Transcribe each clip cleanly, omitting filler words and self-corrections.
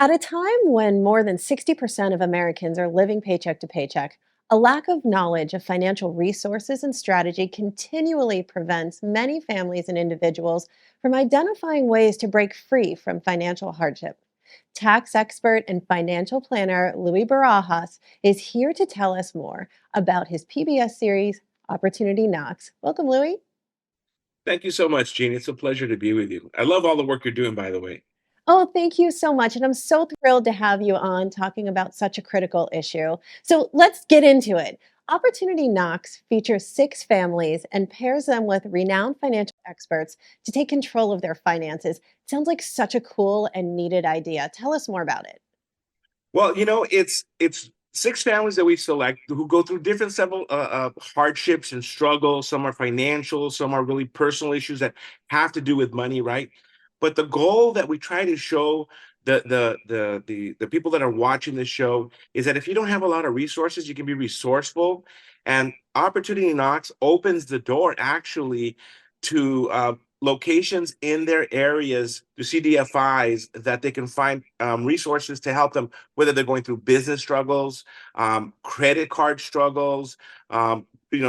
At a time when more than 60% of Americans are living paycheck to paycheck, a lack of knowledge of financial resources and strategy continually prevents many families and individuals from identifying ways to break free from financial hardship. Tax expert and financial planner Louis Barajas is here to tell us more about his PBS series, Opportunity Knocks. Welcome, Louis. Thank you so much, Jeannie. It's a pleasure to be with you. I love all the work you're doing, by the way. Oh, thank you so much. And I'm so thrilled to have you on talking about such a critical issue. So let's get into it. Opportunity Knocks features six families and pairs them with renowned financial experts to take control of their finances. Sounds like such a cool and needed idea. Tell us more about it. Well, it's six families that we select who go through different several hardships and struggles. Some are financial, some are really personal issues that have to do with money, right? But the goal that we try to show the people that are watching this show is that if you don't have a lot of resources, you can be resourceful. And Opportunity Knocks opens the door actually to locations in their areas, to CDFIs, that they can find resources to help them, whether they're going through business struggles, credit card struggles,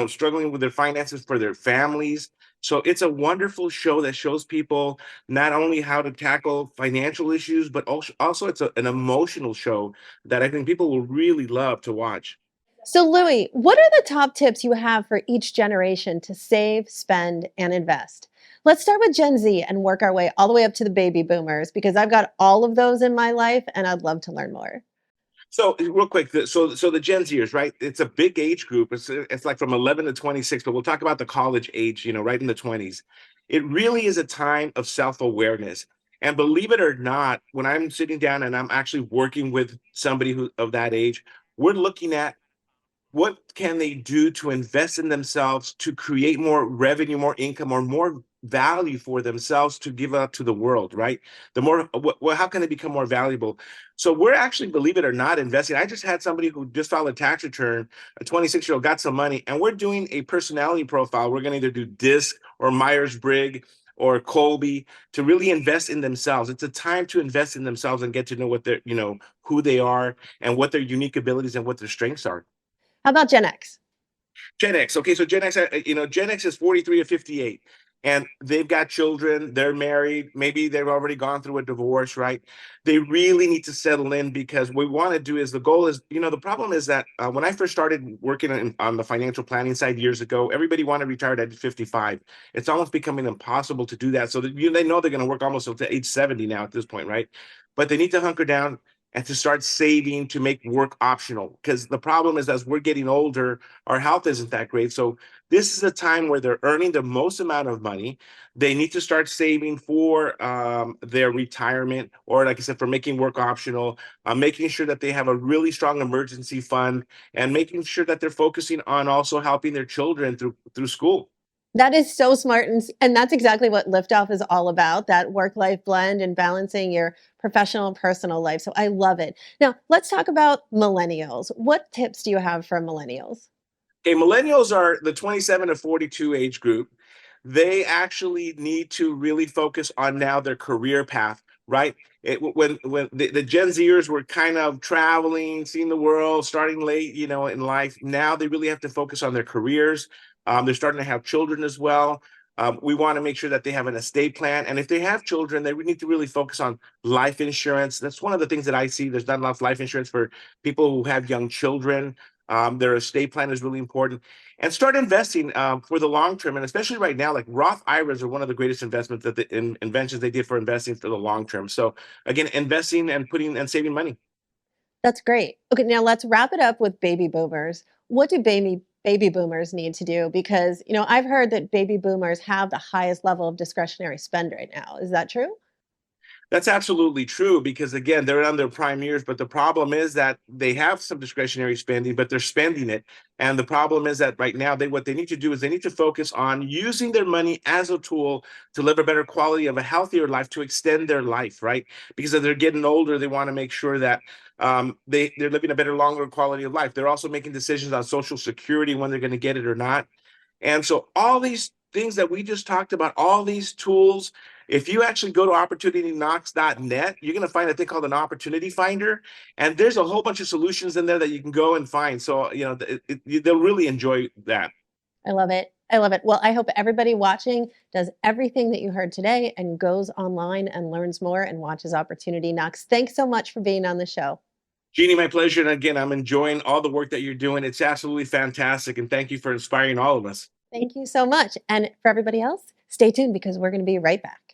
struggling with their finances for their families. So it's a wonderful show that shows people not only how to tackle financial issues, but also it's an emotional show that I think people will really love to watch. So, Louis, what are the top tips you have for each generation to save, spend, and invest? Let's start with Gen Z and work our way all the way up to the baby boomers because I've got all of those in my life and I'd love to learn more. So real quick, so the Gen Zers, right? It's a big age group. It's like from 11 to 26, but we'll talk about the college age, right in the 20s. It really is a time of self-awareness. And believe it or not, when I'm sitting down and I'm actually working with somebody who of that age, we're looking at what can they do to invest in themselves to create more revenue, more income, or more value for themselves to give out to the world, right? The more, how can they become more valuable? So we're actually, believe it or not, investing. I just had somebody who just filed a tax return, a 26-year-old got some money, and we're doing a personality profile. We're going to either do DISC or Myers-Briggs or Colby to really invest in themselves. It's a time to invest in themselves and get to know what they're, who they are and what their unique abilities and what their strengths are. How about Gen X? Gen X. Okay, so Gen X, Gen X is 43 to 58, and they've got children. They're married. Maybe they've already gone through a divorce, right? They really need to settle in because what we want to do is the goal is, the problem is that when I first started working on the financial planning side years ago, everybody wanted to retire at 55. It's almost becoming impossible to do that. So that they know they're going to work almost up to age 70 now at this point, right? But they need to hunker down and to start saving to make work optional because the problem is as we're getting older our health isn't that great. So this is a time where they're earning the most amount of money. They need to start saving for their retirement, or like I said, for making work optional, making sure that they have a really strong emergency fund, and making sure that they're focusing on also helping their children through school. That is so smart. And that's exactly what Liftoff is all about, that work life blend and balancing your professional and personal life. So I love it. Now, let's talk about millennials. What tips do you have for millennials? Okay, millennials are the 27 to 42 age group. They actually need to really focus on now their career path, right? When the Gen Zers were kind of traveling, seeing the world, starting late, in life. Now they really have to focus on their careers. They're starting to have children as well. We want to make sure that they have an estate plan, and if they have children, they need to really focus on life insurance. That's one of the things that I see. There's not enough life insurance for people who have young children. Their estate plan is really important, and start investing for the long term. And especially right now, like Roth IRAs are one of the greatest investments that inventions they did for investing for the long term. So again, investing and putting and saving money. That's great. Okay, now let's wrap it up with baby boomers. What do baby boomers need to do? Because, I've heard that baby boomers have the highest level of discretionary spend right now. Is that true? That's absolutely true because again, they're on their prime years, but the problem is that they have some discretionary spending, but they're spending it. And the problem is that right now, what they need to do is they need to focus on using their money as a tool to live a better quality of a healthier life, to extend their life, right? Because as they're getting older, they want to make sure that they're living a better, longer quality of life. They're also making decisions on Social Security, when they're going to get it or not. And so all these things that we just talked about, all these tools, If you actually go to opportunityknocks.net, you're going to find a thing called an opportunity finder. And there's a whole bunch of solutions in there that you can go and find. So, they'll really enjoy that. I love it. I love it. Well, I hope everybody watching does everything that you heard today and goes online and learns more and watches Opportunity Knocks. Thanks so much for being on the show. Jeannie, my pleasure. And again, I'm enjoying all the work that you're doing. It's absolutely fantastic. And thank you for inspiring all of us. Thank you so much. And for everybody else, stay tuned because we're going to be right back.